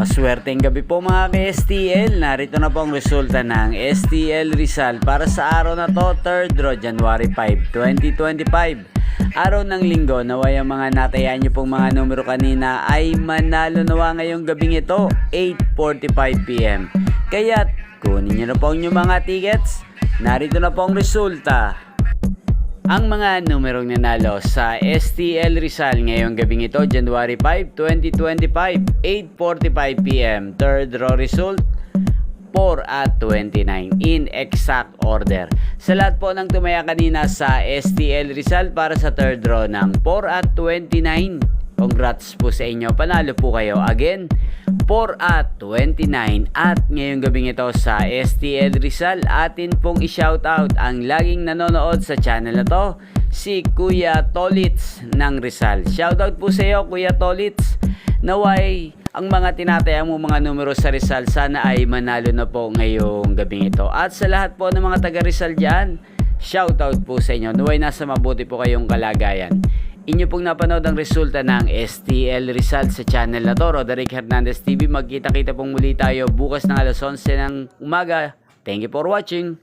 Maswerteng gabi po mga ka-STL. Narito na po ang resulta ng STL Rizal para sa araw na to, 3rd draw, January 5, 2025. Araw ng linggo, naway ang mga natayaan nyo pong mga numero kanina ay manalo nawa ngayong gabing ito, 8:45 PM. Kaya't kunin nyo na po ang inyong mga tickets. Narito na po ang resulta. Ang mga numerong nanalo sa STL Rizal ngayong gabing ito, January 5, 2025, 8:45 PM. Third draw result, 4 at 29 in exact order. Sa lahat po ng tumaya kanina sa STL Rizal para sa third draw ng 4 at 29, congrats po sa inyo. Panalo po kayo. Again, 4 at 29. At ngayong gabing ito sa STL Rizal, atin pong i-shoutout ang laging nanonood sa channel na to, si Kuya Tolits ng Rizal. Shoutout po sa iyo, Kuya Tolits. Naway ang mga tinataya mo mga numero sa Rizal sana ay manalo na po ngayong gabing ito. At sa lahat po ng mga taga Rizal dyan, shoutout po sa inyo. Naway nasa mabuti po kayong kalagayan. Inyo pong napanood ang resulta ng STL Rizal sa channel na to, Roderick Hernandez TV. Magkita-kita pong muli tayo bukas ng alas 11 ng umaga. Thank you for watching.